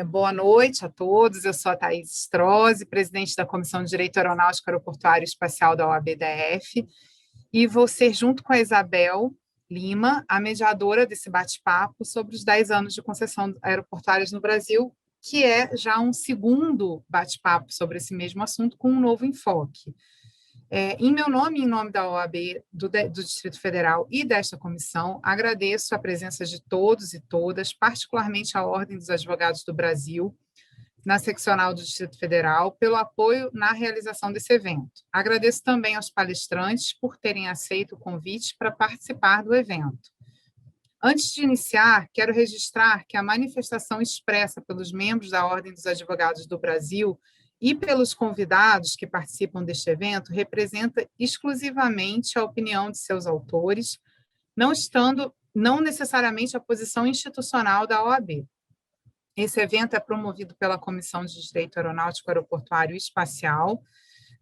Boa noite a todos. Eu sou a Thaís Strozzi, presidente da Comissão de Direito Aeronáutico Aeroportuário e Espacial da OAB-DF, e vou ser, junto com a Isabel Lima, a mediadora desse bate-papo sobre os 10 anos de concessão aeroportuárias no Brasil, que é já um segundo bate-papo sobre esse mesmo assunto com um novo enfoque. Em meu nome e em nome da OAB do Distrito Federal e desta comissão, agradeço a presença de todos e todas, particularmente a Ordem dos Advogados do Brasil, na seccional do Distrito Federal, pelo apoio na realização desse evento. Agradeço também aos palestrantes por terem aceito o convite para participar do evento. Antes de iniciar, quero registrar que a manifestação expressa pelos membros da Ordem dos Advogados do Brasil e pelos convidados que participam deste evento representa exclusivamente a opinião de seus autores, não necessariamente a posição institucional da OAB. Esse evento é promovido pela Comissão de Direito Aeronáutico, Aeroportuário e Espacial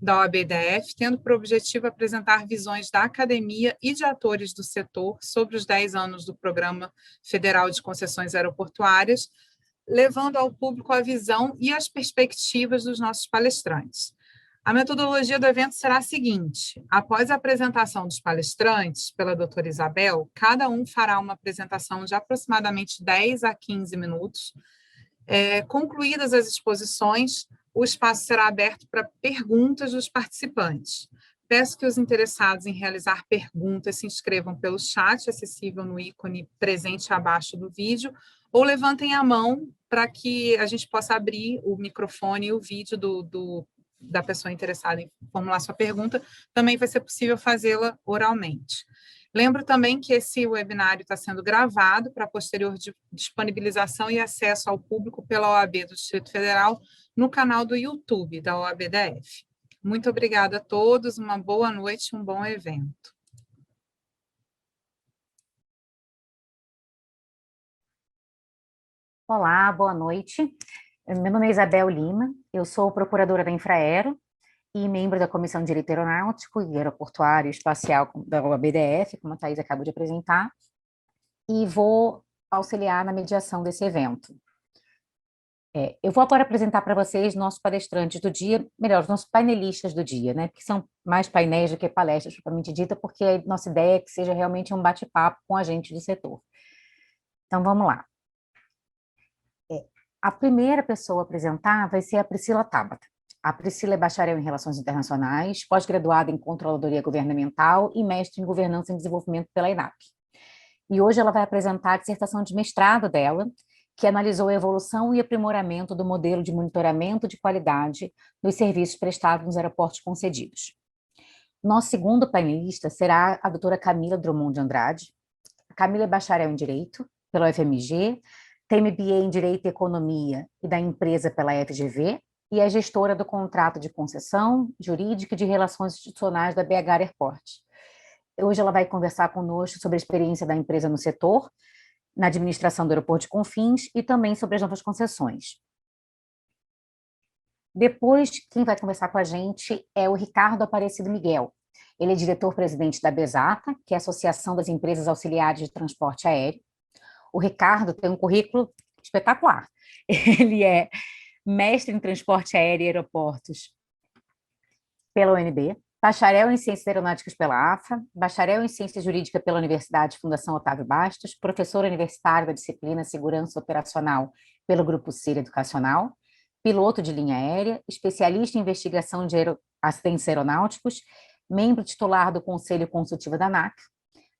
da OAB-DF, tendo por objetivo apresentar visões da academia e de atores do setor sobre os 10 anos do Programa Federal de Concessões Aeroportuárias, levando ao público a visão e as perspectivas dos nossos palestrantes. A metodologia do evento será a seguinte: após a apresentação dos palestrantes pela doutora Isabel, cada um fará uma apresentação de aproximadamente 10 a 15 minutos. Concluídas as exposições, o espaço será aberto para perguntas dos participantes. Peço que os interessados em realizar perguntas se inscrevam pelo chat acessível no ícone presente abaixo do vídeo ou levantem a mão para que a gente possa abrir o microfone e o vídeo da pessoa interessada em formular sua pergunta. Também vai ser possível fazê-la oralmente. Lembro também que esse webinário está sendo gravado para posterior disponibilização e acesso ao público pela OAB do Distrito Federal no canal do YouTube da OAB-DF. Muito obrigada a todos, uma boa noite e um bom evento. Olá, boa noite. Meu nome é Isabel Lima, eu sou procuradora da Infraero e membro da Comissão de Direito Aeronáutico e Aeroportuário e Espacial da OAB-DF, como a Thaís acabou de apresentar, e vou auxiliar na mediação desse evento. Eu vou agora apresentar para vocês nossos palestrantes do dia, melhor, os nossos painelistas do dia, né? Porque são mais painéis do que palestras, propriamente dita, porque a nossa ideia é que seja realmente um bate-papo com a gente do setor. Então, vamos lá. A primeira pessoa a apresentar vai ser a Priscila Tabata. A Priscila é bacharel em Relações Internacionais, pós-graduada em Controladoria Governamental e mestre em Governança e Desenvolvimento pela ENAP. E hoje ela vai apresentar a dissertação de mestrado dela, que analisou a evolução e aprimoramento do modelo de monitoramento de qualidade dos serviços prestados nos aeroportos concedidos. Nosso segundo painelista será a doutora Camila Drummond de Andrade. A Camila é bacharel em Direito pela UFMG, tem MBA em Direito e Economia e da Empresa pela FGV e é gestora do contrato de concessão, jurídica e de relações institucionais da BH Airport. Hoje ela vai conversar conosco sobre a experiência da empresa no setor, na administração do aeroporto de Confins e também sobre as novas concessões. Depois, quem vai conversar com a gente é o Ricardo Aparecido Miguel. Ele é diretor-presidente da BESATA, que é a Associação das Empresas Auxiliares de Transporte Aéreo. O Ricardo tem um currículo espetacular. Ele é mestre em Transporte Aéreo e Aeroportos pela UNB, bacharel em Ciências Aeronáuticas pela AFA, bacharel em Ciências Jurídicas pela Universidade Fundação Otávio Bastos, professor universitário da disciplina Segurança Operacional pelo Grupo CIR Educacional, piloto de linha aérea, especialista em investigação de acidentes aeronáuticos, membro titular do Conselho Consultivo da ANAC,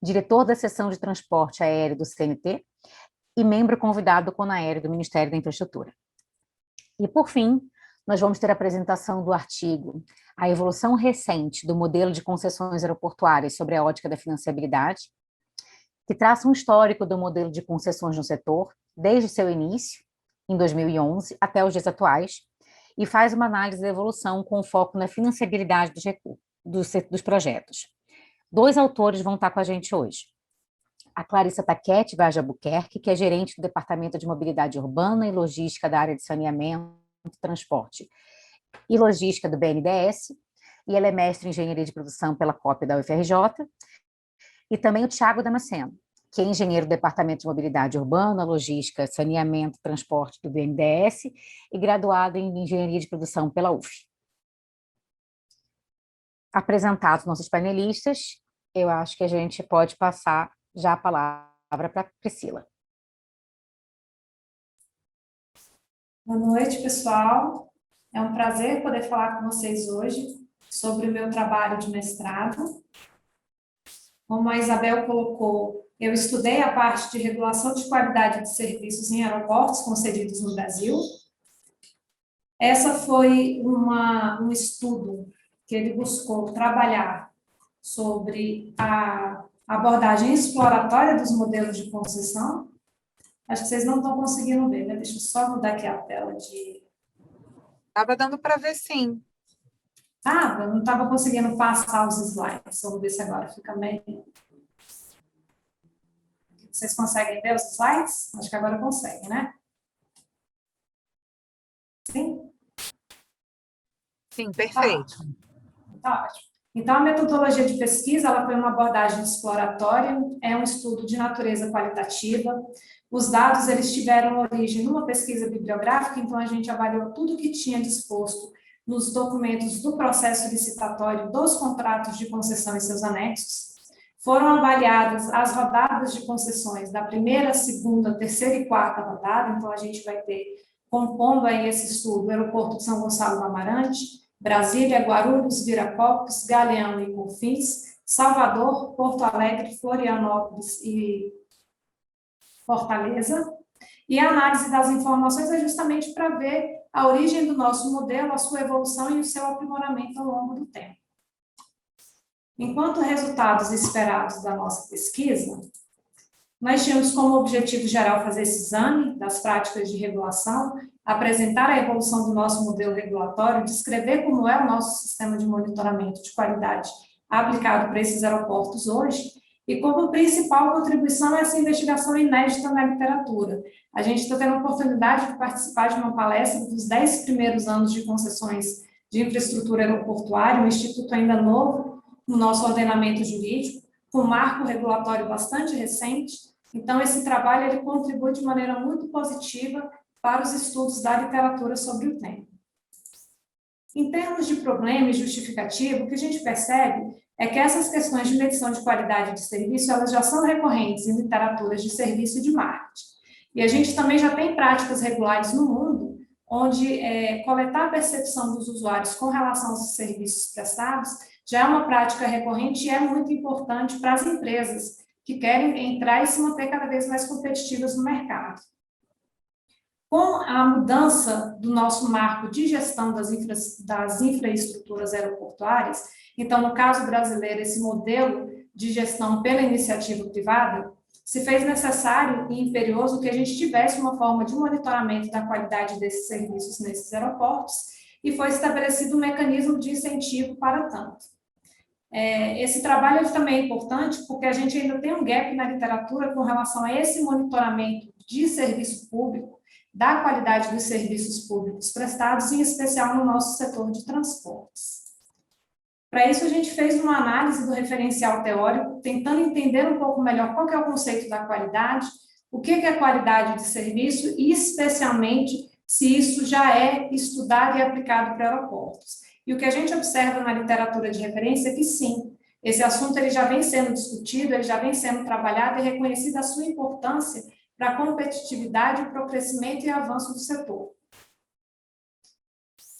diretor da Seção de Transporte Aéreo do CNT e membro convidado do CONAER do Ministério da Infraestrutura. E, por fim, nós vamos ter a apresentação do artigo A Evolução Recente do Modelo de Concessões Aeroportuárias sobre a Ótica da Financiabilidade, que traça um histórico do modelo de concessões no setor, desde seu início, em 2011, até os dias atuais, e faz uma análise da evolução com foco na financiabilidade dos projetos. Dois autores vão estar com a gente hoje. A Clarissa Taquete Vaz de Albuquerque, que é gerente do Departamento de Mobilidade Urbana e Logística da área de Saneamento, Transporte e Logística do BNDES, e ela é mestre em Engenharia de Produção pela COP da UFRJ, e também o Thiago Damasceno. que é engenheiro do Departamento de Mobilidade Urbana, Logística, Saneamento e Transporte do BNDES e graduado em Engenharia de Produção pela UF. Apresentados nossos panelistas, eu acho que a gente pode passar já a palavra para a Priscila. Boa noite, pessoal. É um prazer poder falar com vocês hoje sobre o meu trabalho de mestrado. Como a Isabel colocou, eu estudei a parte de regulação de qualidade de serviços em aeroportos concedidos no Brasil. Essa foi um estudo que ele buscou trabalhar sobre a abordagem exploratória dos modelos de concessão. Acho que vocês não estão conseguindo ver, né? Deixa eu só mudar aqui a tela de... Estava dando para ver, sim. Ah, eu não estava conseguindo passar os slides. Vamos ver se agora fica bem. Vocês conseguem ver os slides? Acho que agora conseguem, né? Sim? Sim, perfeito. Tá ótimo. Então, a metodologia de pesquisa, ela foi uma abordagem exploratória, é um estudo de natureza qualitativa. Os dados, eles tiveram origem numa pesquisa bibliográfica, então a gente avaliou tudo que tinha disposto nos documentos do processo licitatório dos contratos de concessão e seus anexos. Foram avaliadas as rodadas de concessões da primeira, segunda, terceira e quarta rodada, então a gente vai ter, compondo aí esse estudo, o aeroporto de São Gonçalo do Amarante, Brasília, Guarulhos, Viracopos, Galeão e Confins, Salvador, Porto Alegre, Florianópolis e Fortaleza. E a análise das informações é justamente para ver a origem do nosso modelo, a sua evolução e o seu aprimoramento ao longo do tempo. Enquanto resultados esperados da nossa pesquisa, nós tínhamos como objetivo geral fazer esse exame das práticas de regulação, apresentar a evolução do nosso modelo regulatório, descrever como é o nosso sistema de monitoramento de qualidade aplicado para esses aeroportos hoje, e como principal contribuição essa investigação inédita na literatura. A gente está tendo a oportunidade de participar de uma palestra dos 10 primeiros anos de concessões de infraestrutura aeroportuária, um instituto ainda novo no nosso ordenamento jurídico, com um marco regulatório bastante recente. Então, esse trabalho ele contribui de maneira muito positiva para os estudos da literatura sobre o tema. Em termos de problema e justificativo, o que a gente percebe é que essas questões de medição de qualidade de serviço, elas já são recorrentes em literaturas de serviço e de marketing. E a gente também já tem práticas regulares no mundo, onde coletar a percepção dos usuários com relação aos serviços prestados já é uma prática recorrente e é muito importante para as empresas que querem entrar e se manter cada vez mais competitivas no mercado. Com a mudança do nosso marco de gestão das infraestruturas aeroportuárias, então, no caso brasileiro, esse modelo de gestão pela iniciativa privada, se fez necessário e imperioso que a gente tivesse uma forma de monitoramento da qualidade desses serviços nesses aeroportos e foi estabelecido um mecanismo de incentivo para tanto. Esse trabalho também é importante porque a gente ainda tem um gap na literatura com relação a esse monitoramento de serviço público, da qualidade dos serviços públicos prestados, em especial no nosso setor de transportes. Para isso, a gente fez uma análise do referencial teórico, tentando entender um pouco melhor qual que é o conceito da qualidade, o que é qualidade de serviço e, especialmente, se isso já é estudado e aplicado para aeroportos. E o que a gente observa na literatura de referência é que, sim, esse assunto ele já vem sendo discutido, ele já vem sendo trabalhado e reconhecida a sua importância para a competitividade, para o crescimento e avanço do setor.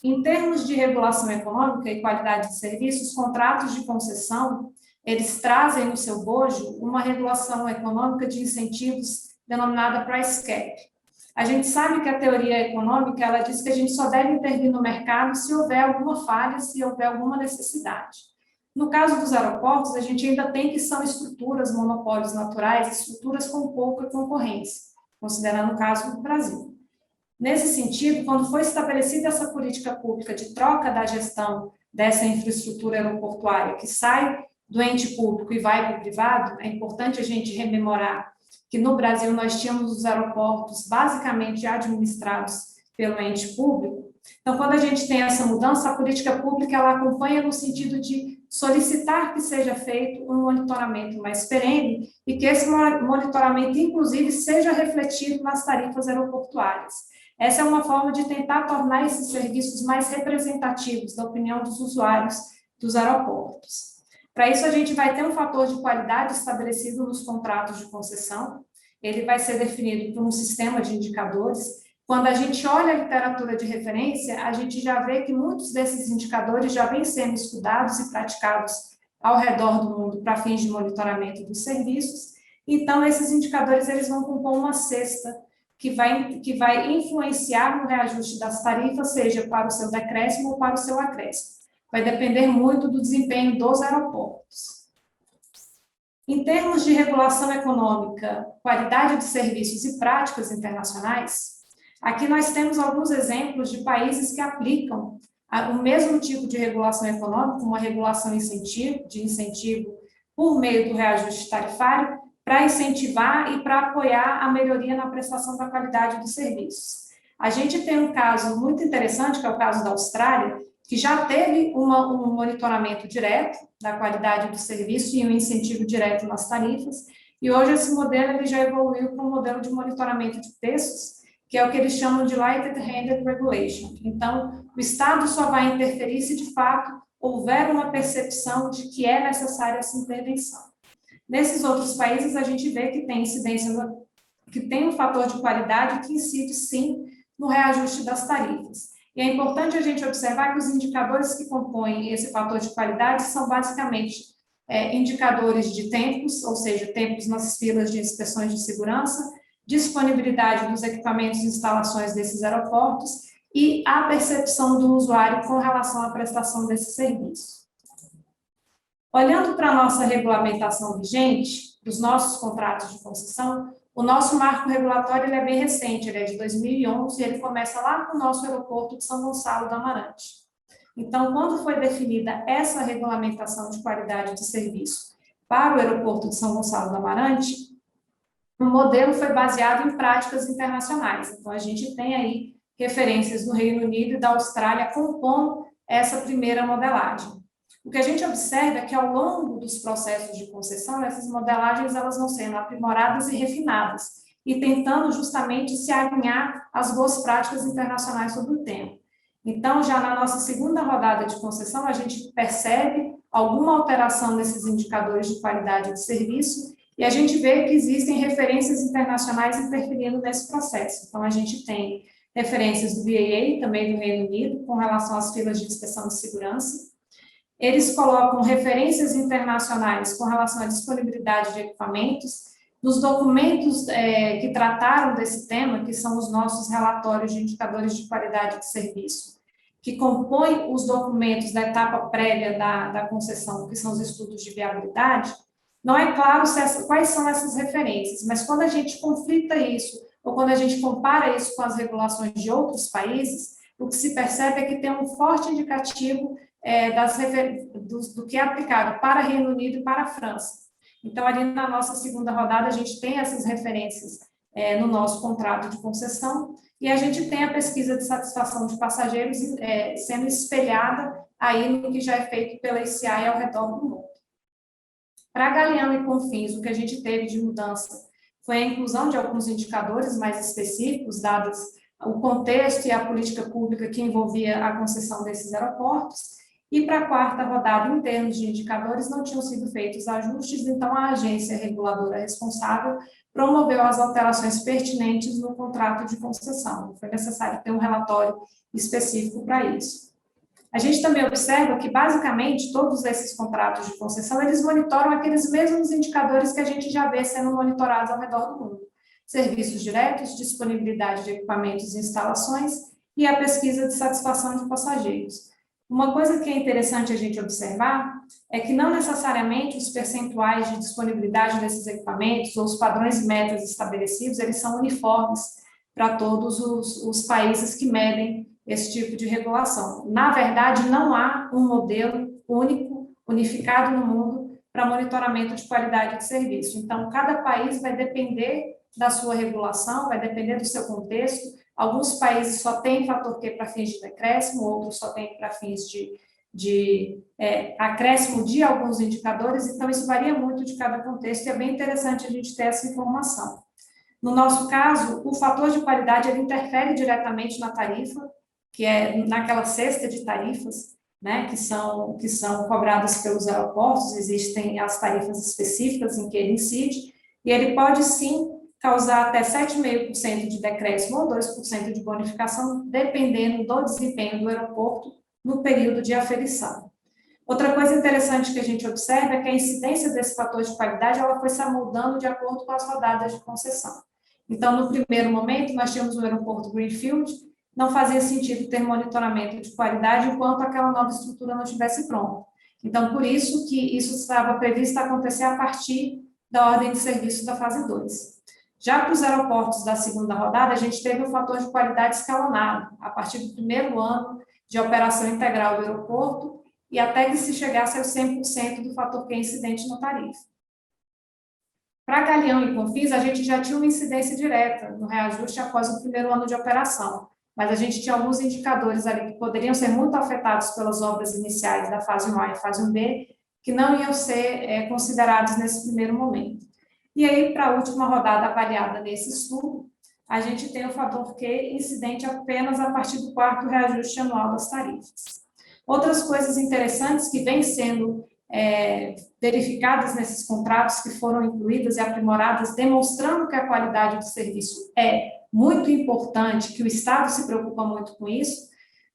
Em termos de regulação econômica e qualidade de serviços, os contratos de concessão, eles trazem no seu bojo uma regulação econômica de incentivos denominada price cap. A gente sabe que a teoria econômica, ela diz que a gente só deve intervir no mercado se houver alguma falha, se houver alguma necessidade. No caso dos aeroportos, a gente ainda tem que são estruturas, monopólios naturais, estruturas com pouca concorrência, considerando o caso do Brasil. Nesse sentido, quando foi estabelecida essa política pública de troca da gestão dessa infraestrutura aeroportuária, que sai do ente público e vai para o privado, é importante a gente rememorar que no Brasil nós tínhamos os aeroportos basicamente administrados pelo ente público. Então, quando a gente tem essa mudança, a política pública ela acompanha no sentido de solicitar que seja feito um monitoramento mais perene e que esse monitoramento, inclusive, seja refletido nas tarifas aeroportuárias. Essa é uma forma de tentar tornar esses serviços mais representativos da opinião dos usuários dos aeroportos. Para isso, a gente vai ter um fator de qualidade estabelecido nos contratos de concessão. Ele vai ser definido por um sistema de indicadores. Quando a gente olha a literatura de referência, a gente já vê que muitos desses indicadores já vêm sendo estudados e praticados ao redor do mundo para fins de monitoramento dos serviços. Então, esses indicadores eles vão compor uma cesta que vai influenciar no reajuste das tarifas, seja para o seu decréscimo ou para o seu acréscimo. Vai depender muito do desempenho dos aeroportos. Em termos de regulação econômica, qualidade de serviços e práticas internacionais, aqui nós temos alguns exemplos de países que aplicam o mesmo tipo de regulação econômica, uma regulação de incentivo por meio do reajuste tarifário, para incentivar e para apoiar a melhoria na prestação da qualidade dos serviços. A gente tem um caso muito interessante, que é o caso da Austrália, que já teve um monitoramento direto da qualidade do serviço e um incentivo direto nas tarifas, e hoje esse modelo ele já evoluiu para um modelo de monitoramento de preços, que é o que eles chamam de Light-Handed Regulation. Então, o Estado só vai interferir se, de fato, houver uma percepção de que é necessária essa intervenção. Nesses outros países, a gente vê que tem incidência, que tem um fator de qualidade que incide, sim, no reajuste das tarifas. E é importante a gente observar que os indicadores que compõem esse fator de qualidade são basicamente indicadores de tempos, ou seja, tempos nas filas de inspeções de segurança, disponibilidade dos equipamentos e instalações desses aeroportos e a percepção do usuário com relação à prestação desse serviço. Olhando para a nossa regulamentação vigente, dos nossos contratos de concessão, o nosso marco regulatório ele é bem recente, ele é de 2011 e ele começa lá no nosso aeroporto de São Gonçalo do Amarante. Então, quando foi definida essa regulamentação de qualidade de serviço para o aeroporto de São Gonçalo do Amarante, o modelo foi baseado em práticas internacionais. Então, a gente tem aí referências do Reino Unido e da Austrália compondo essa primeira modelagem. O que a gente observa é que, ao longo dos processos de concessão, essas modelagens elas vão sendo aprimoradas e refinadas, e tentando justamente se alinhar às boas práticas internacionais sobre o tema. Então, já na nossa segunda rodada de concessão, a gente percebe alguma alteração nesses indicadores de qualidade de serviço, e a gente vê que existem referências internacionais interferindo nesse processo. Então, a gente tem referências do BAA, também do Reino Unido, com relação às filas de inspeção de segurança. Eles colocam referências internacionais com relação à disponibilidade de equipamentos. Nos documentos que trataram desse tema, que são os nossos relatórios de indicadores de qualidade de serviço, que compõem os documentos da etapa prévia da concessão, que são os estudos de viabilidade, não é claro quais são essas referências, mas quando a gente conflita isso, ou quando a gente compara isso com as regulações de outros países, o que se percebe é que tem um forte indicativo do que é aplicado para Reino Unido e para a França. Então, ali na nossa segunda rodada, a gente tem essas referências no nosso contrato de concessão e a gente tem a pesquisa de satisfação de passageiros sendo espelhada aí no que já é feito pela ICI ao redor do mundo. Para Galeão e Confins, o que a gente teve de mudança foi a inclusão de alguns indicadores mais específicos, dados o contexto e a política pública que envolvia a concessão desses aeroportos. E para a quarta rodada, em termos de indicadores, não tinham sido feitos ajustes, então a agência reguladora responsável promoveu as alterações pertinentes no contrato de concessão. Foi necessário ter um relatório específico para isso. A gente também observa que, basicamente, todos esses contratos de concessão, eles monitoram aqueles mesmos indicadores que a gente já vê sendo monitorados ao redor do mundo. Serviços diretos, disponibilidade de equipamentos e instalações e a pesquisa de satisfação de passageiros. Uma coisa que é interessante a gente observar é que não necessariamente os percentuais de disponibilidade desses equipamentos ou os padrões e metas estabelecidos, eles são uniformes para todos os países que medem esse tipo de regulação. Na verdade, não há um modelo único, unificado no mundo para monitoramento de qualidade de serviço. Então, cada país vai depender da sua regulação, vai depender do seu contexto, Alguns países só têm fator Q para fins de decréscimo, outros só têm para fins de acréscimo de alguns indicadores, então isso varia muito de cada contexto e é bem interessante a gente ter essa informação. No nosso caso, o fator de qualidade ele interfere diretamente na tarifa, que é naquela cesta de tarifas, né, que são cobradas pelos aeroportos, existem as tarifas específicas em que ele incide, e ele pode sim causar até 7,5% de decréscimo ou 2% de bonificação, dependendo do desempenho do aeroporto no período de aferição. Outra coisa interessante que a gente observa é que a incidência desse fator de qualidade ela foi se amoldando de acordo com as rodadas de concessão. Então, no primeiro momento, nós tínhamos o aeroporto Greenfield, não fazia sentido ter monitoramento de qualidade enquanto aquela nova estrutura não estivesse pronta. Então, por isso que isso estava previsto acontecer a partir da ordem de serviço da fase 2. Já para os aeroportos da segunda rodada, a gente teve um fator de qualidade escalonado, a partir do primeiro ano de operação integral do aeroporto e até que se chegasse aos 100% do fator Q incidente na tarifa. Para Galeão e Confins, a gente já tinha uma incidência direta no reajuste após o primeiro ano de operação, mas a gente tinha alguns indicadores ali que poderiam ser muito afetados pelas obras iniciais da fase 1A e fase 1B, que não iam ser considerados nesse primeiro momento. E aí, para a última rodada avaliada nesse estudo, a gente tem o fator Q incidente apenas a partir do quarto reajuste anual das tarifas. Outras coisas interessantes que vêm sendo verificadas nesses contratos que foram incluídas e aprimoradas, demonstrando que a qualidade do serviço é muito importante, que o Estado se preocupa muito com isso,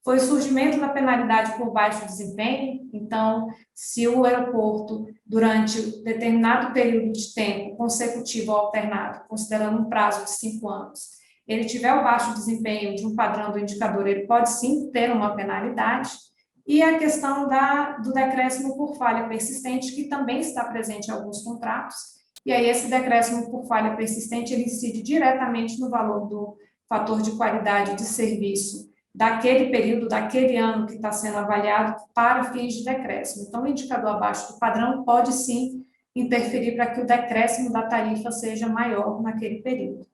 foi o surgimento da penalidade por baixo desempenho. Então, se o aeroporto, durante determinado período de tempo consecutivo ou alternado, considerando um prazo de 5 anos, ele tiver o baixo desempenho de um padrão do indicador, ele pode sim ter uma penalidade. E a questão do decréscimo por falha persistente, que também está presente em alguns contratos, e aí esse decréscimo por falha persistente, ele incide diretamente no valor do fator de qualidade de serviço daquele período, daquele ano que está sendo avaliado para fins de decréscimo. Então, o indicador abaixo do padrão pode sim interferir para que o decréscimo da tarifa seja maior naquele período.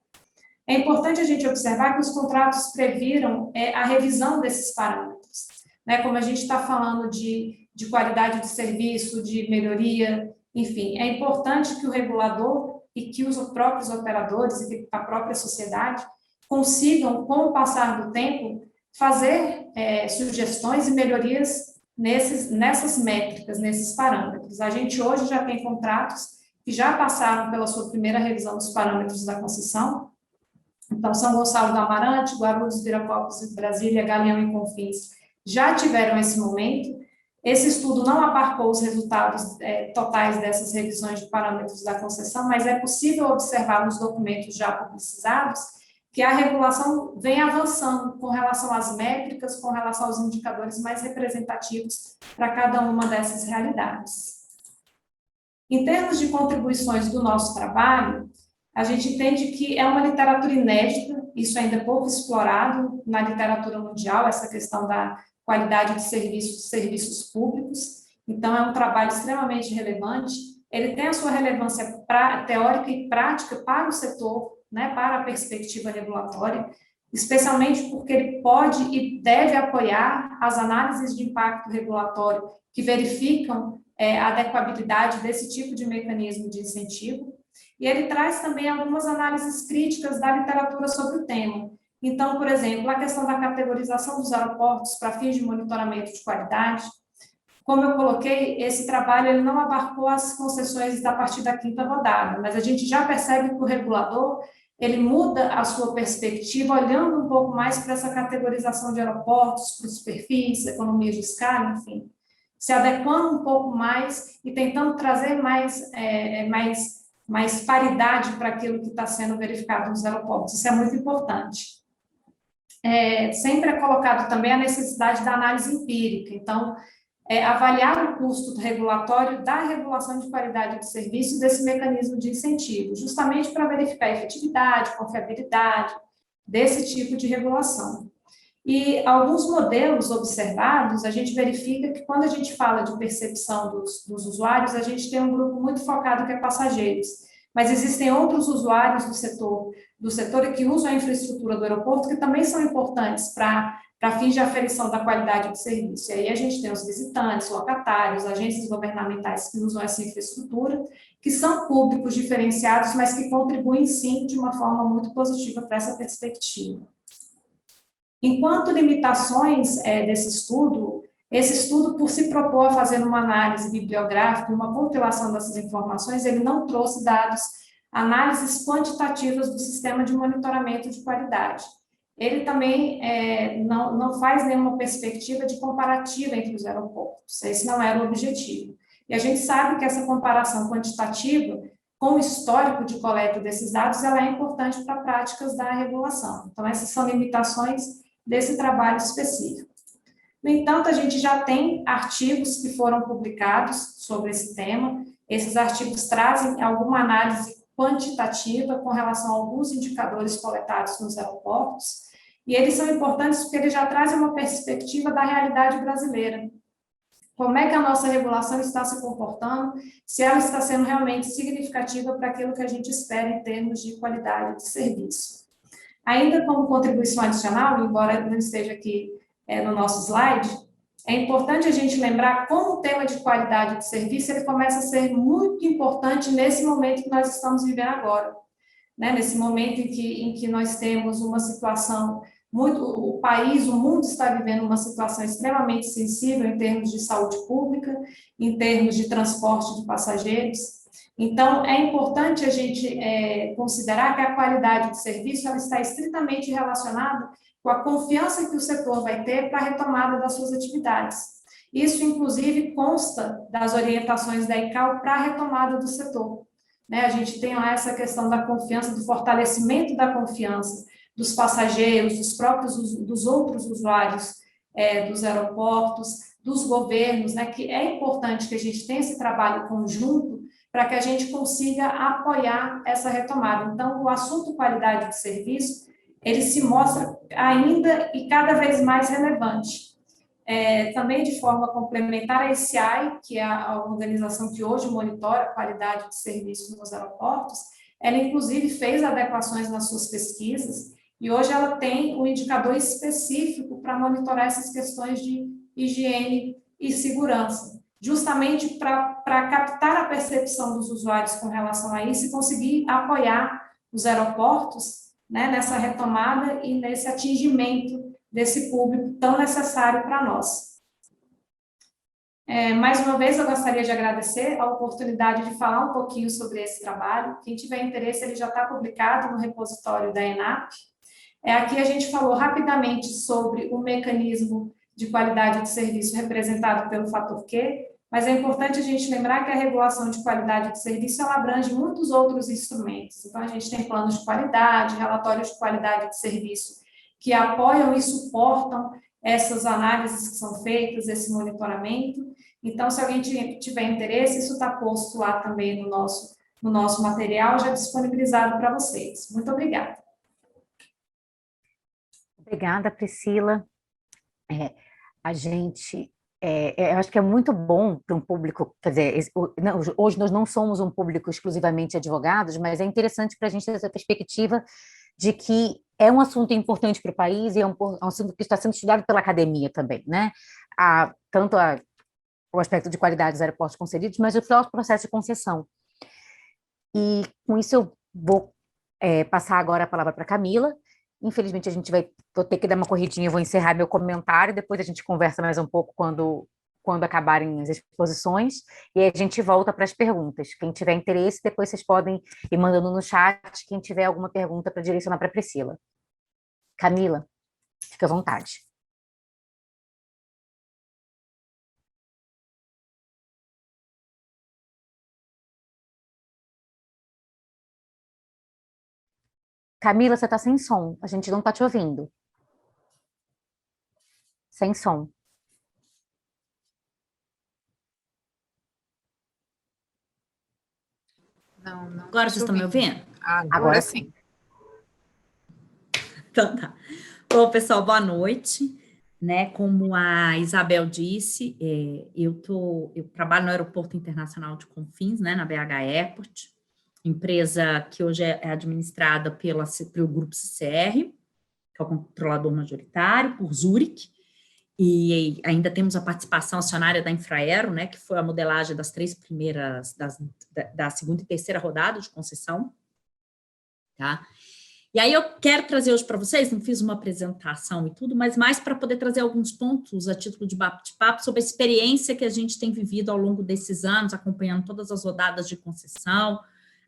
É importante a gente observar que os contratos previram a revisão desses parâmetros, né? Como a gente está falando de qualidade de serviço, de melhoria, enfim, é importante que o regulador e que os próprios operadores e que a própria sociedade consigam, com o passar do tempo, fazer sugestões e melhorias nessas métricas, nesses parâmetros. A gente hoje já tem contratos que já passaram pela sua primeira revisão dos parâmetros da concessão. Então, São Gonçalo do Amarante, Guarulhos, Viracopos, Brasília, Galeão e Confins já tiveram esse momento. Esse estudo não abarcou os resultados totais dessas revisões de parâmetros da concessão, mas é possível observar nos documentos já publicizados que a regulação vem avançando com relação às métricas, com relação aos indicadores mais representativos para cada uma dessas realidades. Em termos de contribuições do nosso trabalho, a gente entende que é uma literatura inédita, isso ainda é pouco explorado na literatura mundial, essa questão da qualidade de serviços públicos, então é um trabalho extremamente relevante, ele tem a sua relevância teórica e prática para o setor, né, para a perspectiva regulatória, especialmente porque ele pode e deve apoiar as análises de impacto regulatório que verificam a adequabilidade desse tipo de mecanismo de incentivo, e ele traz também algumas análises críticas da literatura sobre o tema. Então, por exemplo, a questão da categorização dos aeroportos para fins de monitoramento de qualidade. Como eu coloquei, esse trabalho ele não abarcou as concessões a partir da quinta rodada, mas a gente já percebe que o regulador ele muda a sua perspectiva, olhando um pouco mais para essa categorização de aeroportos, para superfície, economia de escala, enfim, se adequando um pouco mais e tentando trazer mais paridade para aquilo que está sendo verificado nos aeroportos. Isso é muito importante. Sempre é colocado também a necessidade da análise empírica, então, avaliar o custo regulatório da regulação de qualidade de serviço e desse mecanismo de incentivo, justamente para verificar a efetividade, confiabilidade desse tipo de regulação. E alguns modelos observados, a gente verifica que quando a gente fala de percepção dos usuários, a gente tem um grupo muito focado que é passageiros, mas existem outros usuários do setor do setor e que usam a infraestrutura do aeroporto, que também são importantes para fins de aferição da qualidade do serviço. E aí a gente tem os visitantes, locatários, agências governamentais que usam essa infraestrutura, que são públicos diferenciados, mas que contribuem, sim, de uma forma muito positiva para essa perspectiva. Enquanto limitações desse estudo, esse estudo, por se propor a fazer uma análise bibliográfica, uma compilação dessas informações, ele não trouxe dados, análises quantitativas do sistema de monitoramento de qualidade. Ele também não faz nenhuma perspectiva de comparativa entre os aeroportos, esse não era o objetivo. E a gente sabe que essa comparação quantitativa, com o histórico de coleta desses dados, ela é importante para práticas da regulação. Então, essas são limitações desse trabalho específico. No entanto, a gente já tem artigos que foram publicados sobre esse tema. Esses artigos trazem alguma análise quantitativa com relação a alguns indicadores coletados nos aeroportos, e eles são importantes porque eles já trazem uma perspectiva da realidade brasileira. Como é que a nossa regulação está se comportando, se ela está sendo realmente significativa para aquilo que a gente espera em termos de qualidade de serviço. Ainda como contribuição adicional, embora não esteja aqui no nosso slide, é importante a gente lembrar como o tema de qualidade de serviço ele começa a ser muito importante nesse momento que nós estamos vivendo agora, né? Nesse momento em que nós temos uma situação o país, o mundo está vivendo uma situação extremamente sensível em termos de saúde pública, em termos de transporte de passageiros. Então, é importante a gente considerar que a qualidade de serviço ela está estritamente relacionada com a confiança que o setor vai ter para a retomada das suas atividades. Isso, inclusive, consta das orientações da ICAO para a retomada do setor. Né? A gente tem lá essa questão da confiança, do fortalecimento da confiança dos passageiros, dos outros usuários dos aeroportos, dos governos, né? Que é importante que a gente tenha esse trabalho conjunto para que a gente consiga apoiar essa retomada. Então, o assunto qualidade de serviço, ele se mostra ainda e cada vez mais relevante. Também de forma complementar, a SCI, que é a organização que hoje monitora a qualidade de serviço nos aeroportos, ela inclusive fez adequações nas suas pesquisas e hoje ela tem um indicador específico para monitorar essas questões de higiene e segurança, justamente para captar a percepção dos usuários com relação a isso e conseguir apoiar os aeroportos, né, nessa retomada e nesse atingimento desse público tão necessário para nós. Mais uma vez, eu gostaria de agradecer a oportunidade de falar um pouquinho sobre esse trabalho. Quem tiver interesse, ele já está publicado no repositório da ENAP. Aqui a gente falou rapidamente sobre o mecanismo de qualidade de serviço representado pelo fator Q, mas é importante a gente lembrar que a regulação de qualidade de serviço ela abrange muitos outros instrumentos. Então, a gente tem planos de qualidade, relatórios de qualidade de serviço que apoiam e suportam essas análises que são feitas, esse monitoramento. Então, se alguém tiver interesse, isso está posto lá também no nosso material, já disponibilizado para vocês. Muito obrigada. Obrigada, Priscila. Eu acho que é muito bom para um público, quer dizer, hoje nós não somos um público exclusivamente de advogados, mas é interessante para a gente ter essa perspectiva de que é um assunto importante para o país e é um assunto que está sendo estudado pela academia também, né? O aspecto de qualidade dos aeroportos concedidos, mas o próprio processo de concessão. E com isso eu vou passar agora a palavra para a Camila. Infelizmente, vou ter que dar uma corridinha, vou encerrar meu comentário, depois a gente conversa mais um pouco quando acabarem as exposições, e aí a gente volta para as perguntas. Quem tiver interesse, depois vocês podem ir mandando no chat, quem tiver alguma pergunta para direcionar para a Priscila. Camila, fica à vontade. Camila, você está sem som, a gente não está te ouvindo. Sem som. Não. Agora vocês estão me ouvindo? Agora sim. Então tá. Bom, pessoal, boa noite. Né, como a Isabel disse, eu trabalho no Aeroporto Internacional de Confins, né, na BH Airport. empresa que hoje é administrada pelo Grupo CCR, que é o controlador majoritário, por Zurich, e ainda temos a participação acionária da Infraero, né, que foi a modelagem das 3 primeiras, da segunda e terceira rodada de concessão, tá? E aí eu quero trazer hoje para vocês, não fiz uma apresentação e tudo, mas mais para poder trazer alguns pontos a título de bate-papo sobre a experiência que a gente tem vivido ao longo desses anos, acompanhando todas as rodadas de concessão,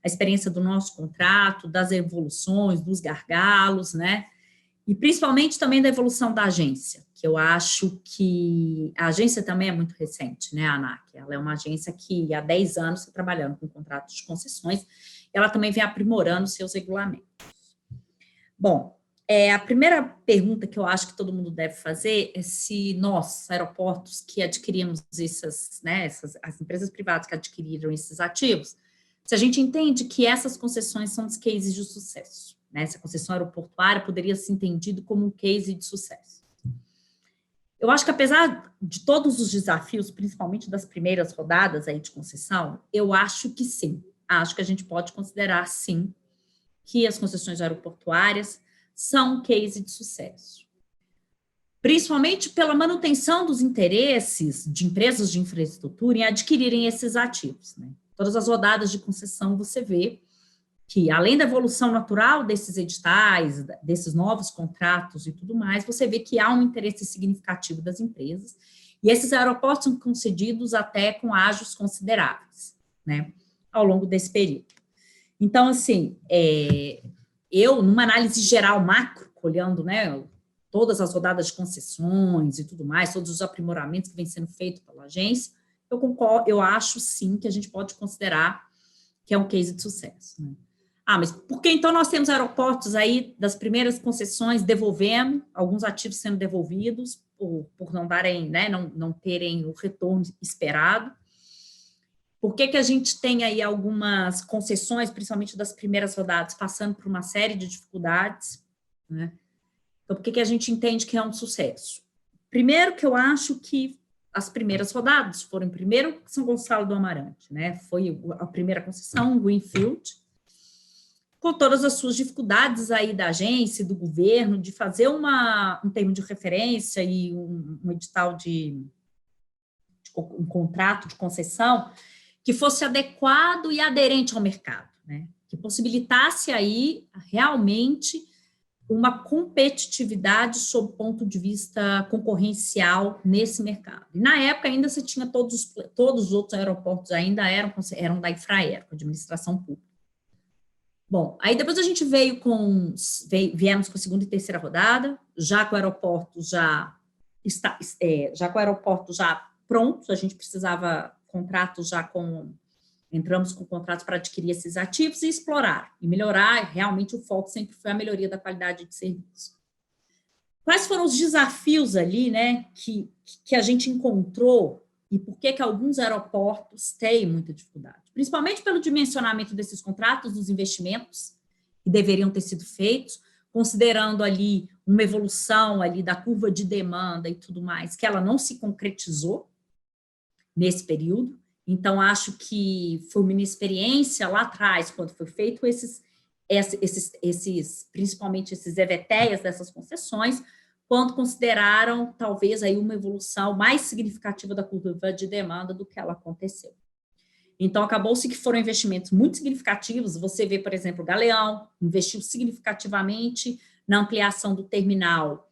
a experiência do nosso contrato, das evoluções, dos gargalos, né? E principalmente também da evolução da agência, que eu acho que a agência também é muito recente, né, a ANAC? Ela é uma agência que há 10 anos está trabalhando com contratos de concessões, ela também vem aprimorando seus regulamentos. Bom, a primeira pergunta que eu acho que todo mundo deve fazer é se nós, aeroportos que adquirimos as empresas privadas que adquiriram esses ativos, se a gente entende que essas concessões são os cases de sucesso, né? Essa concessão aeroportuária poderia ser entendido como um case de sucesso. Eu acho que apesar de todos os desafios, principalmente das primeiras rodadas aí de concessão, eu acho que sim, acho que a gente pode considerar sim que as concessões aeroportuárias são um case de sucesso. Principalmente pela manutenção dos interesses de empresas de infraestrutura em adquirirem esses ativos, né? Todas as rodadas de concessão você vê que, além da evolução natural desses editais, desses novos contratos e tudo mais, você vê que há um interesse significativo das empresas, e esses aeroportos são concedidos até com ágios consideráveis, né, ao longo desse período. Então, assim, eu, numa análise geral macro, olhando, né, todas as rodadas de concessões e tudo mais, todos os aprimoramentos que vêm sendo feitos pela agência, eu acho, sim, que a gente pode considerar que é um case de sucesso, né? Mas por que então nós temos aeroportos aí das primeiras concessões devolvendo, alguns ativos sendo devolvidos por não darem, né, não terem o retorno esperado? Por que a gente tem aí algumas concessões, principalmente das primeiras rodadas, passando por uma série de dificuldades, né? Então, por que a gente entende que é um sucesso? Primeiro que eu acho que as primeiras rodadas foram, primeiro, São Gonçalo do Amarante, né? Foi a primeira concessão, Greenfield, com todas as suas dificuldades aí da agência, do governo, de fazer um termo de referência e um edital um contrato de concessão que fosse adequado e aderente ao mercado, né? Que possibilitasse aí realmente uma competitividade sob o ponto de vista concorrencial nesse mercado. E na época ainda você tinha todos os outros aeroportos ainda eram da Infraero, administração pública. Bom, aí depois a gente viemos com a segunda e terceira rodada, já com o aeroporto já pronto, a gente precisava contratos entramos com contratos para adquirir esses ativos e explorar, e melhorar, realmente o foco sempre foi a melhoria da qualidade de serviço. Quais foram os desafios ali, né, que a gente encontrou e por que alguns aeroportos têm muita dificuldade? Principalmente pelo dimensionamento desses contratos, dos investimentos que deveriam ter sido feitos, considerando ali uma evolução ali da curva de demanda e tudo mais, que ela não se concretizou nesse período. Então, acho que foi uma inexperiência lá atrás, quando foi feito principalmente esses EVTEAs dessas concessões, quando consideraram, talvez, aí uma evolução mais significativa da curva de demanda do que ela aconteceu. Então, acabou-se que foram investimentos muito significativos. Você vê, por exemplo, o Galeão investiu significativamente na ampliação do terminal,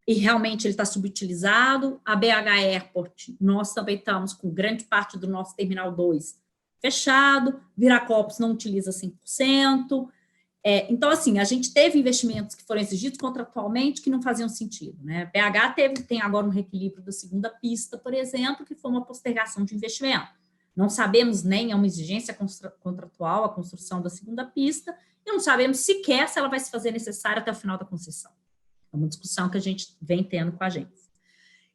e realmente ele está subutilizado. A BH Airport, nós também estamos com grande parte do nosso Terminal 2 fechado, Viracopos não utiliza 100%. Então, assim, a gente teve investimentos que foram exigidos contratualmente que não faziam sentido, né? BH tem agora um reequilíbrio da segunda pista, por exemplo, que foi uma postergação de investimento. Não sabemos nem, é uma exigência contratual a construção da segunda pista, e não sabemos sequer se ela vai se fazer necessária até o final da concessão. É uma discussão que a gente vem tendo com a agência.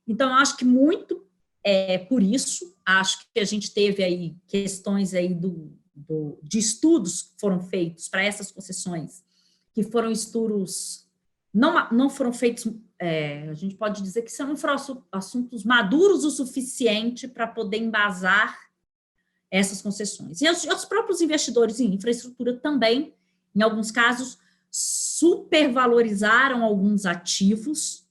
Então, eu acho que muito por isso, acho que a gente teve aí questões aí de estudos que foram feitos para essas concessões, que foram estudos, não foram feitos, a gente pode dizer que não foram assuntos maduros o suficiente para poder embasar essas concessões. E os próprios investidores em infraestrutura também, em alguns casos, supervalorizaram alguns ativos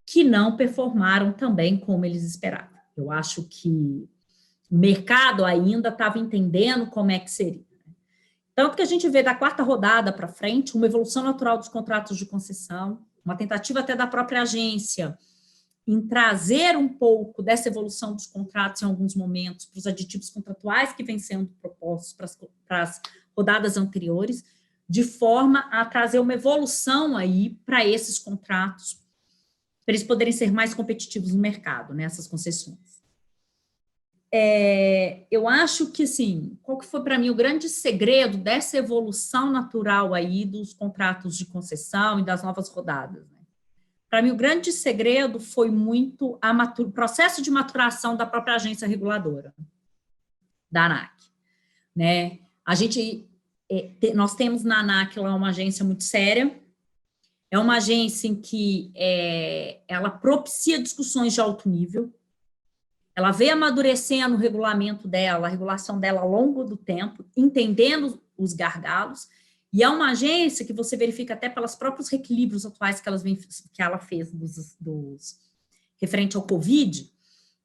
que não performaram também como eles esperavam. Eu acho que o mercado ainda estava entendendo como é que seria. Tanto que a gente vê da quarta rodada para frente uma evolução natural dos contratos de concessão, uma tentativa até da própria agência em trazer um pouco dessa evolução dos contratos em alguns momentos para os aditivos contratuais que vêm sendo propostos para as rodadas anteriores, de forma a trazer uma evolução aí para esses contratos, para eles poderem ser mais competitivos no mercado, nessas concessões. Eu acho que, assim, qual que foi para mim o grande segredo dessa evolução natural aí dos contratos de concessão e das novas rodadas, né? Para mim, o grande segredo foi muito o processo de maturação da própria agência reguladora, da ANAC, né? Nós temos na ANAC lá uma agência muito séria, é uma agência em que ela propicia discussões de alto nível, ela vem amadurecendo o regulamento dela, a regulação dela ao longo do tempo, entendendo os gargalos, e é uma agência que você verifica até pelos próprios reequilíbrios atuais que ela fez referente ao Covid,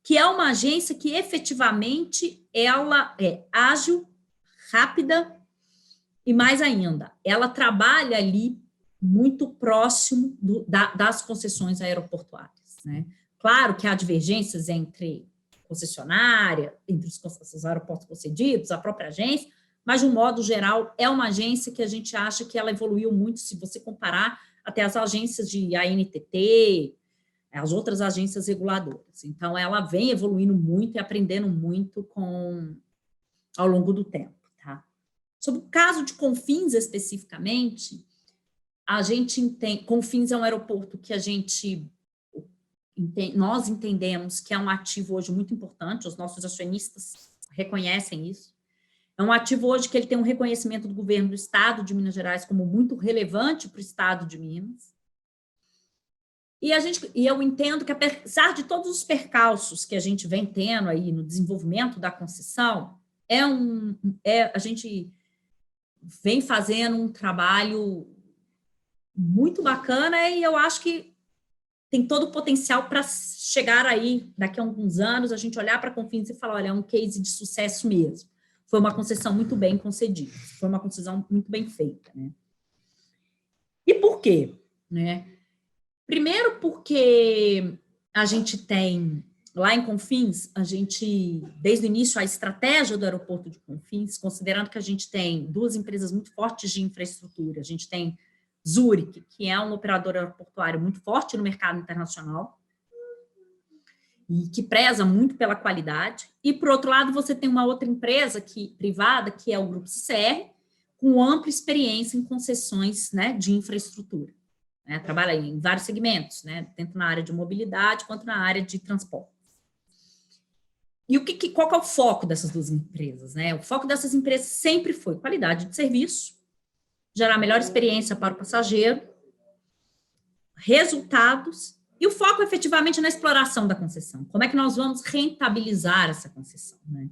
que é uma agência que efetivamente ela é ágil, rápida e mais ainda, ela trabalha ali muito próximo das concessões aeroportuárias, né? Claro que há divergências entre concessionária, entre os aeroportos concedidos, a própria agência, mas, de um modo geral, é uma agência que a gente acha que ela evoluiu muito, se você comparar até as agências de ANTT, as outras agências reguladoras. Então, ela vem evoluindo muito e aprendendo muito ao longo do tempo. Tá? Sobre o caso de Confins, especificamente, a gente entende, Confins é um aeroporto que nós entendemos que é um ativo hoje muito importante, os nossos acionistas reconhecem isso. É um ativo hoje que ele tem um reconhecimento do governo do Estado de Minas Gerais como muito relevante para o Estado de Minas. E eu entendo que, apesar de todos os percalços que a gente vem tendo aí no desenvolvimento da concessão, a gente vem fazendo um trabalho muito bacana e eu acho que tem todo o potencial para chegar aí, daqui a alguns anos, a gente olhar para a Confins e falar, olha, é um case de sucesso mesmo. Foi uma concessão muito bem concedida, foi uma concessão muito bem feita, né? E por quê? Né? Primeiro porque a gente tem, lá em Confins, desde o início, a estratégia do aeroporto de Confins, considerando que a gente tem duas empresas muito fortes de infraestrutura, a gente tem Zurich, que é um operador aeroportuário muito forte no mercado internacional, e que preza muito pela qualidade, e, por outro lado, você tem uma outra empresa privada, que é o Grupo CCR, com ampla experiência em concessões, né, de infraestrutura. Né, trabalha em vários segmentos, né, tanto na área de mobilidade quanto na área de transporte. E qual que é o foco dessas duas empresas? Né? O foco dessas empresas sempre foi qualidade de serviço, gerar melhor experiência para o passageiro, resultados, e o foco efetivamente na exploração da concessão. Como é que nós vamos rentabilizar essa concessão? Né?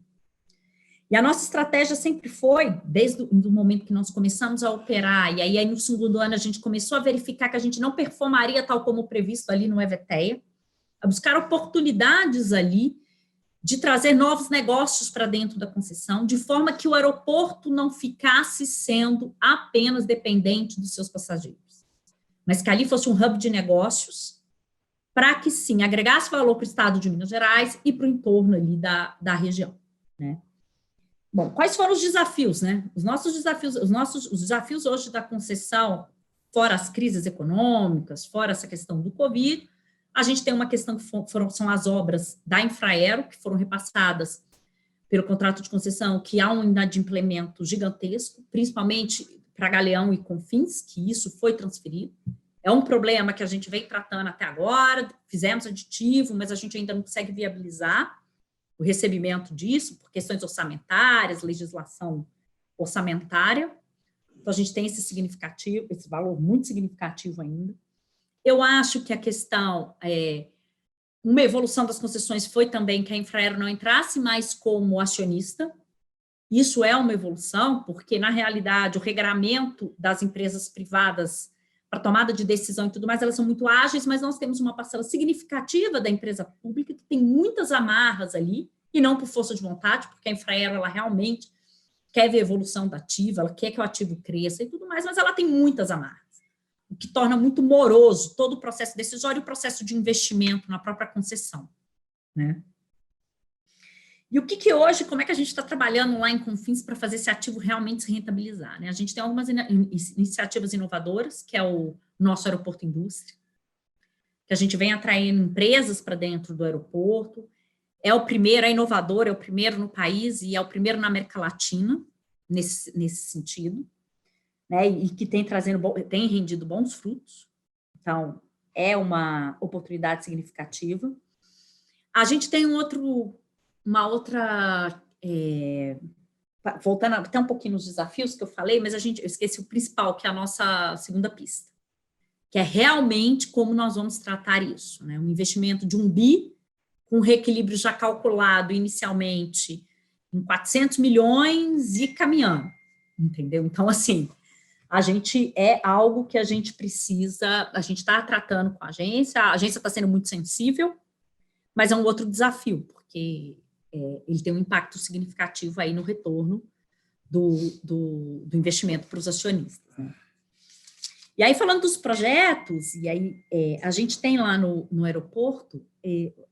E a nossa estratégia sempre foi, desde o momento que nós começamos a operar, e aí no segundo ano a gente começou a verificar que a gente não performaria tal como previsto ali no EVTEA, a buscar oportunidades ali de trazer novos negócios para dentro da concessão, de forma que o aeroporto não ficasse sendo apenas dependente dos seus passageiros, mas que ali fosse um hub de negócios para que, sim, agregasse valor para o estado de Minas Gerais e para o entorno ali da região, né? Bom, quais foram os desafios, né? Os desafios hoje da concessão, fora as crises econômicas, fora essa questão do Covid, a gente tem uma questão que são as obras da Infraero, que foram repassadas pelo contrato de concessão, que há um inadimplemento gigantesco, principalmente para Galeão e Confins, que isso foi transferido. É um problema que a gente vem tratando até agora, fizemos aditivo, mas a gente ainda não consegue viabilizar o recebimento disso, por questões orçamentárias, legislação orçamentária. Então, a gente tem esse valor muito significativo ainda. Eu acho que a questão, uma evolução das concessões foi também que a Infraero não entrasse mais como acionista, Isso é uma evolução, porque, na realidade, o regramento das empresas privadas para tomada de decisão e tudo mais, elas são muito ágeis, mas nós temos uma parcela significativa da empresa pública que tem muitas amarras ali, e não por força de vontade, porque a Infraero, ela realmente quer ver a evolução do ativo, ela quer que o ativo cresça e tudo mais, mas ela tem muitas amarras, o que torna muito moroso todo o processo decisório e o processo de investimento na própria concessão, né? E o que hoje, como é que a gente está trabalhando lá em Confins para fazer esse ativo realmente se rentabilizar, né? A gente tem algumas iniciativas inovadoras, que é o nosso aeroporto indústria, que a gente vem atraindo empresas para dentro do aeroporto, é o primeiro, é inovador, é o primeiro no país e é o primeiro na América Latina, nesse sentido, né? E que tem rendido bons frutos. Então, é uma oportunidade significativa. A gente tem uma outra, voltando até um pouquinho nos desafios que eu falei, mas eu esqueci o principal, que é a nossa segunda pista, que é realmente como nós vamos tratar isso, né? Um investimento de 1 bi, com reequilíbrio já calculado inicialmente em 400 milhões e caminhando, entendeu? Então, assim, é algo que a gente precisa, a gente está tratando com a agência está sendo muito sensível, mas é um outro desafio, porque ele tem um impacto significativo aí no retorno do investimento para os acionistas, né? E aí, falando dos projetos, e aí a gente tem lá no aeroporto,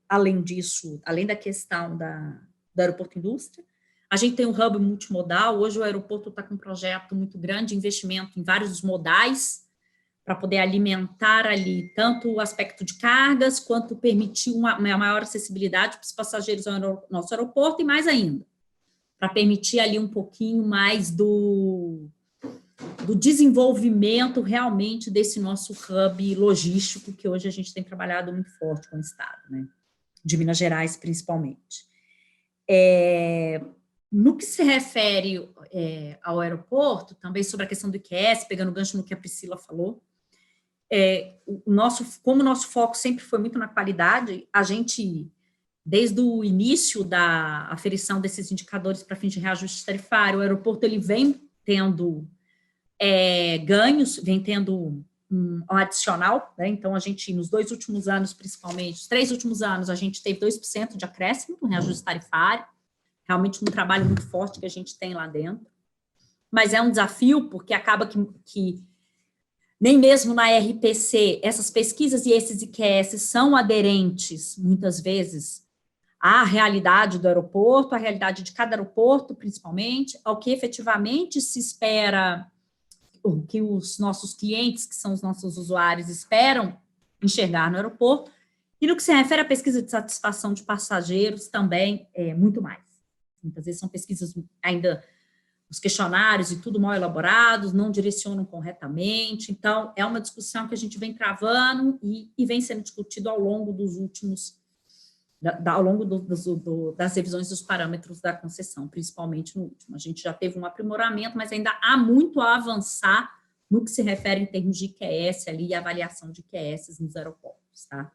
além disso, além da questão do aeroporto indústria, a gente tem um hub multimodal. Hoje o aeroporto está com um projeto muito grande de investimento em vários modais, para poder alimentar ali tanto o aspecto de cargas, quanto permitir uma maior acessibilidade para os passageiros ao nosso aeroporto, e mais ainda, para permitir ali um pouquinho mais do desenvolvimento realmente desse nosso hub logístico, que hoje a gente tem trabalhado muito forte com o Estado, né? De Minas Gerais, principalmente. No que se refere ao aeroporto, também sobre a questão do IQS, pegando o gancho no que a Priscila falou, como o nosso foco sempre foi muito na qualidade, a gente, desde o início da aferição desses indicadores para fins de reajuste tarifário, o aeroporto ele vem tendo ganhos, vem tendo um adicional, né? Então, a gente, nos 2 últimos anos, principalmente, os 3 últimos anos, a gente teve 2% de acréscimo no reajuste tarifário, realmente um trabalho muito forte que a gente tem lá dentro, mas é um desafio, porque acaba que nem mesmo na RPC, essas pesquisas e esses IQS são aderentes, muitas vezes, à realidade do aeroporto, à realidade de cada aeroporto, principalmente, ao que efetivamente se espera, o que os nossos clientes, que são os nossos usuários, esperam enxergar no aeroporto, e no que se refere à pesquisa de satisfação de passageiros, também muito mais. Muitas vezes são pesquisas ainda, os questionários e tudo mal elaborados, não direcionam corretamente, então é uma discussão que a gente vem travando e vem sendo discutido ao longo dos últimos, ao longo das revisões dos parâmetros da concessão, principalmente no último. A gente já teve um aprimoramento, mas ainda há muito a avançar no que se refere em termos de IQS ali, e avaliação de IQS nos aeroportos, tá?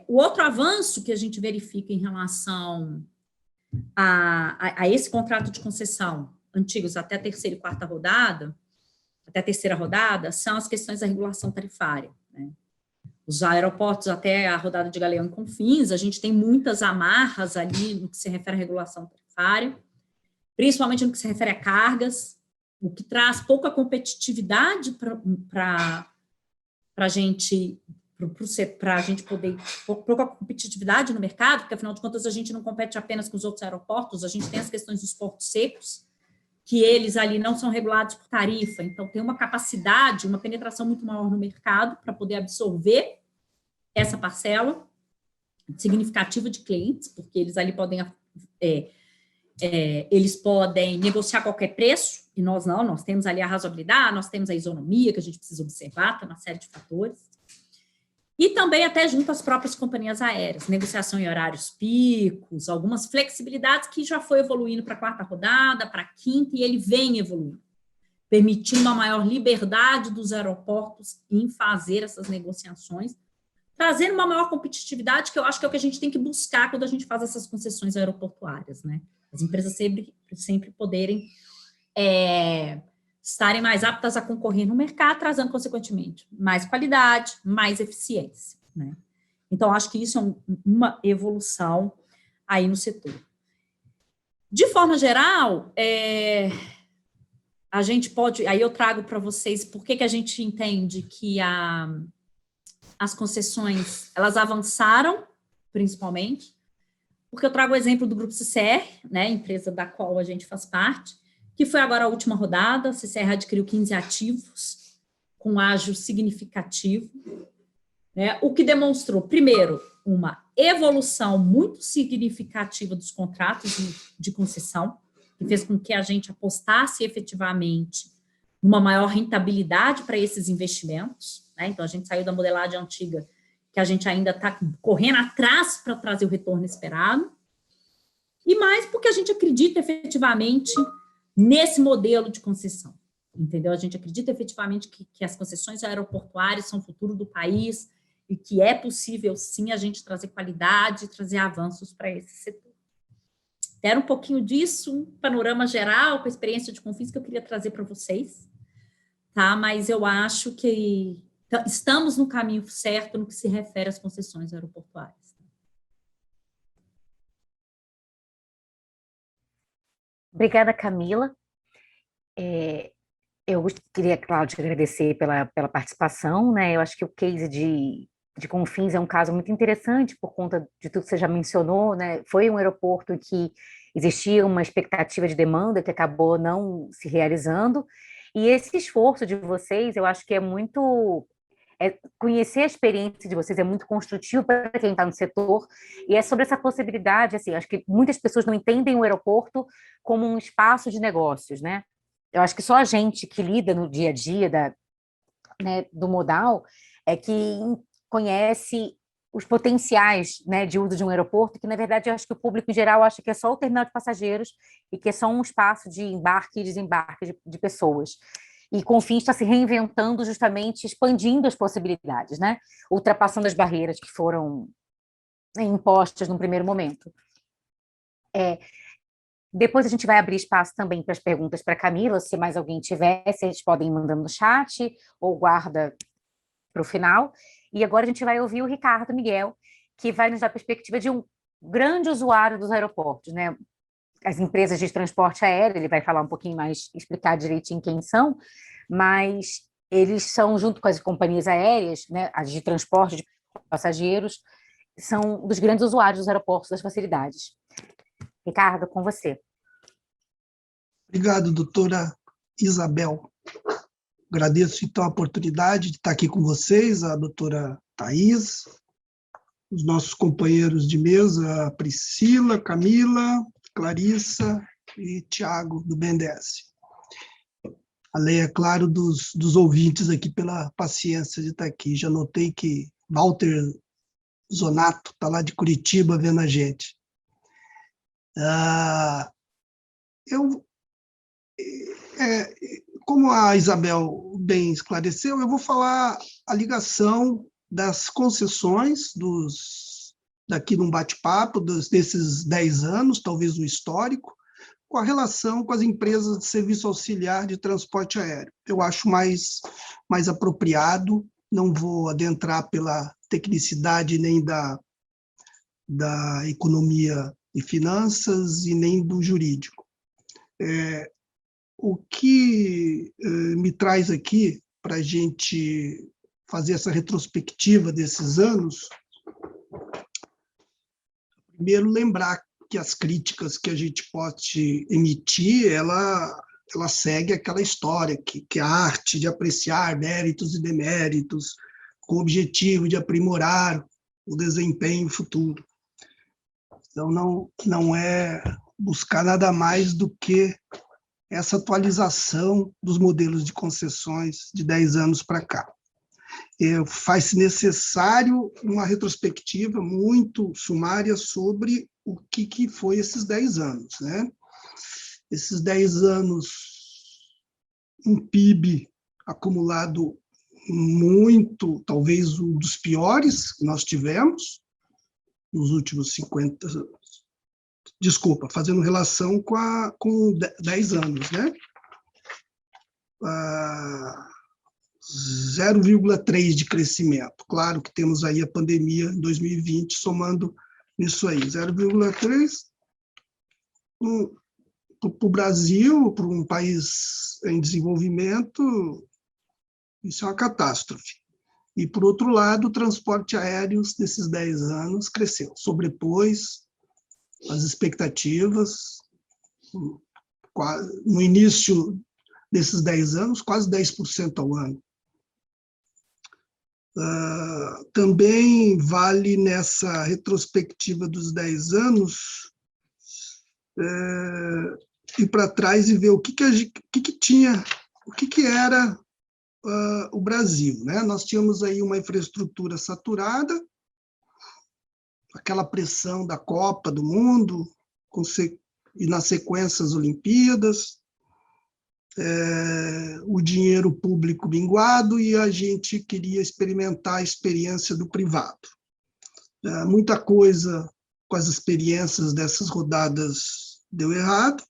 O outro avanço que a gente verifica em relação a esse contrato de concessão, antigos até a terceira e quarta rodada, até a terceira rodada, são as questões da regulação tarifária, né? Os aeroportos, até a rodada de Galeão e Confins, a gente tem muitas amarras ali no que se refere à regulação tarifária, principalmente no que se refere a cargas, o que traz pouca competitividade para a gente poder, pouca competitividade no mercado, porque, afinal de contas, a gente não compete apenas com os outros aeroportos, a gente tem as questões dos portos secos, que eles ali não são regulados por tarifa, então tem uma capacidade, uma penetração muito maior no mercado para poder absorver essa parcela significativa de clientes, porque eles ali podem negociar qualquer preço, e nós não, nós temos ali a razoabilidade, nós temos a isonomia que a gente precisa observar, tem uma série de fatores. E também até junto às próprias companhias aéreas, negociação em horários picos, algumas flexibilidades que já foi evoluindo para a quarta rodada, para a quinta, e ele vem evoluindo, permitindo uma maior liberdade dos aeroportos em fazer essas negociações, trazendo uma maior competitividade, que eu acho que é o que a gente tem que buscar quando a gente faz essas concessões aeroportuárias, né? As empresas sempre poderem estarem mais aptas a concorrer no mercado, trazendo, consequentemente, mais qualidade, mais eficiência, né? Então, acho que isso é uma evolução aí no setor. De forma geral, a gente pode... Aí eu trago para vocês por que a gente entende que as concessões, elas avançaram, principalmente, porque eu trago o exemplo do Grupo CCR, né, empresa da qual a gente faz parte, que foi agora a última rodada. A CCR adquiriu 15 ativos, com ágio significativo, né, o que demonstrou, primeiro, uma evolução muito significativa dos contratos de concessão, que fez com que a gente apostasse efetivamente numa maior rentabilidade para esses investimentos, né? Então, a gente saiu da modelagem antiga, que a gente ainda está correndo atrás para trazer o retorno esperado, e mais porque a gente acredita efetivamente nesse modelo de concessão, entendeu? A gente acredita efetivamente que as concessões aeroportuárias são o futuro do país e que é possível, sim, a gente trazer qualidade, trazer avanços para esse setor. Era um pouquinho disso, um panorama geral, com a experiência de Confins que eu queria trazer para vocês, tá? Mas eu acho que estamos no caminho certo no que se refere às concessões aeroportuárias. Obrigada, Camila. Eu queria, Cláudia, agradecer pela participação, né? Eu acho que o case de Confins é um caso muito interessante por conta de tudo que você já mencionou, né? Foi um aeroporto em que existia uma expectativa de demanda que acabou não se realizando, e esse esforço de vocês, eu acho que é muito... conhecer a experiência de vocês é muito construtivo para quem está no setor, e é sobre essa possibilidade, assim, acho que muitas pessoas não entendem o aeroporto como um espaço de negócios, né? Eu acho que só a gente que lida no dia a dia né, do modal é que conhece os potenciais, né, de uso de um aeroporto, que, na verdade, eu acho que o público em geral acha que é só o terminal de passageiros e que é só um espaço de embarque e desembarque de pessoas. E Confins está se reinventando, justamente expandindo as possibilidades, né? Ultrapassando as barreiras que foram impostas no primeiro momento. Depois a gente vai abrir espaço também para as perguntas para a Camila, se mais alguém tiver, vocês podem ir mandando no chat ou guarda para o final. E agora a gente vai ouvir o Ricardo Miguel, que vai nos dar a perspectiva de um grande usuário dos aeroportos, né? As empresas de transporte aéreo, ele vai falar um pouquinho mais, explicar direitinho quem são, mas eles são, junto com as companhias aéreas, né, as de transporte de passageiros, são dos grandes usuários dos aeroportos, das facilidades. Ricardo, com você. Obrigado, doutora Isabel. Agradeço, então, a oportunidade de estar aqui com vocês, a doutora Thais, os nossos companheiros de mesa, Priscila, Camila, Clarissa e Tiago, do BNDES. Além, é claro, dos ouvintes aqui pela paciência de estar aqui. Já notei que Walter Zonato está lá de Curitiba vendo a gente. Como a Isabel bem esclareceu, eu vou falar a ligação das concessões daqui num bate-papo, desses 10 anos, talvez no histórico, com a relação com as empresas de serviço auxiliar de transporte aéreo. Eu acho mais apropriado, não vou adentrar pela tecnicidade nem da economia e finanças e nem do jurídico. O que me traz aqui para a gente fazer essa retrospectiva desses anos, primeiro lembrar que as críticas que a gente pode emitir, ela segue aquela história, que a arte de apreciar méritos e deméritos, com o objetivo de aprimorar o desempenho futuro. Então, não é buscar nada mais do que essa atualização dos modelos de concessões de 10 anos para cá. Faz-se necessário uma retrospectiva muito sumária sobre o que foi esses 10 anos, né? Esses 10 anos, um PIB acumulado muito, talvez um dos piores que nós tivemos nos últimos 50 anos, desculpa, fazendo relação com 10 anos, né? 0,3 de crescimento. Claro que temos aí a pandemia em 2020 somando isso aí. 0,3 para o Brasil, para um país em desenvolvimento, isso é uma catástrofe. E, por outro lado, o transporte aéreo, nesses 10 anos, cresceu, sobrepôs as expectativas. No início desses 10 anos, quase 10% ao ano. Também vale, nessa retrospectiva dos 10 anos, ir para trás e ver o que tinha, o que era o Brasil, né? Nós tínhamos aí uma infraestrutura saturada, aquela pressão da Copa do Mundo, e na sequência as Olimpíadas, o dinheiro público minguado, e a gente queria experimentar a experiência do privado. Muita coisa com as experiências dessas rodadas deu errado,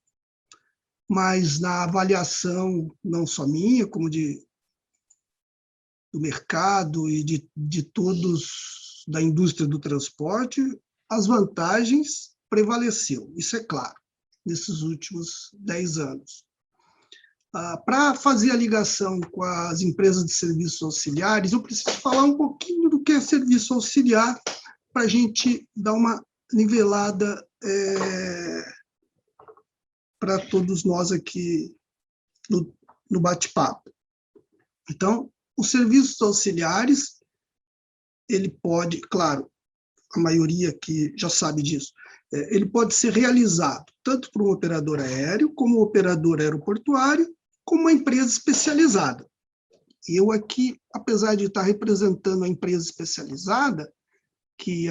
mas na avaliação, não só minha, como do mercado e de todos da indústria do transporte, as vantagens prevaleceram, isso é claro, nesses últimos 10 anos. Para fazer a ligação com as empresas de serviços auxiliares, eu preciso falar um pouquinho do que é serviço auxiliar, para a gente dar uma nivelada para todos nós aqui no bate-papo. Então, os serviços auxiliares, ele pode, claro, a maioria aqui já sabe disso, ele pode ser realizado tanto por um operador aéreo, como um operador aeroportuário, como uma empresa especializada. Eu aqui, apesar de estar representando a empresa especializada, que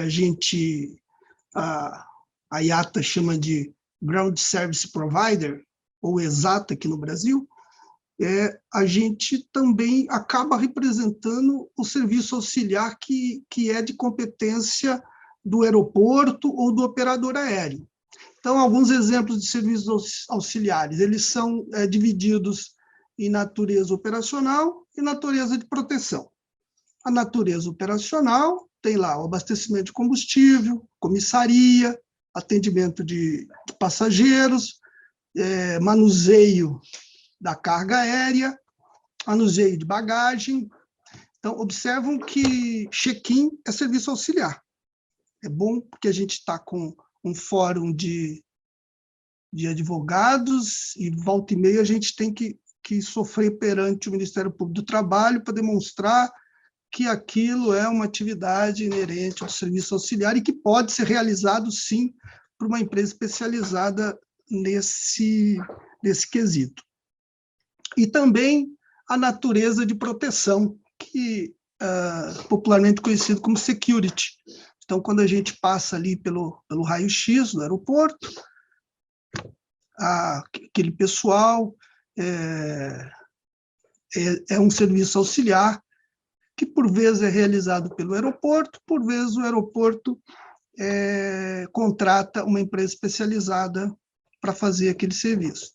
a IATA chama de Ground Service Provider, ou ESATA aqui no Brasil, a gente também acaba representando o serviço auxiliar que é de competência do aeroporto ou do operador aéreo. Então, alguns exemplos de serviços auxiliares, eles são divididos em natureza operacional e natureza de proteção. A natureza operacional tem lá o abastecimento de combustível, comissaria, atendimento de passageiros, manuseio da carga aérea, manuseio de bagagem. Então, observam que check-in é serviço auxiliar. É bom porque a gente está com um fórum de advogados e volta e meia a gente tem que sofrer perante o Ministério Público do Trabalho para demonstrar que aquilo é uma atividade inerente ao serviço auxiliar e que pode ser realizado, sim, por uma empresa especializada nesse quesito. E também a natureza de proteção, que popularmente conhecido como security. Então, quando a gente passa ali pelo raio-x do aeroporto, aquele pessoal é um serviço auxiliar que, por vezes, é realizado pelo aeroporto, por vezes o aeroporto contrata uma empresa especializada para fazer aquele serviço.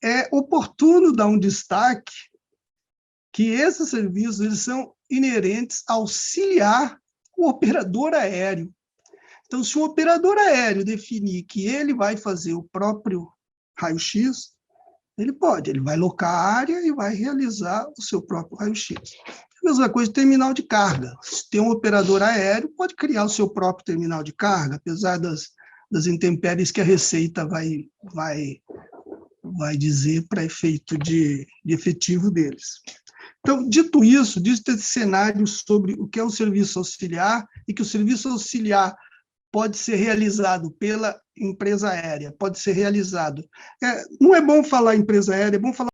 É oportuno dar um destaque que esses serviços eles são inerentes a auxiliar o operador aéreo. Então, se o operador aéreo definir que ele vai fazer o próprio raio-x, ele vai locar a área e vai realizar o seu próprio raio-x. A mesma coisa de terminal de carga. Se tem um operador aéreo, pode criar o seu próprio terminal de carga, apesar das intempéries que a Receita vai dizer para efeito de efetivo deles. Então, dito isso, dito esse cenário sobre o que é um serviço auxiliar e que o serviço auxiliar pode ser realizado pela empresa aérea, pode ser realizado. Não é bom falar empresa aérea, é bom falar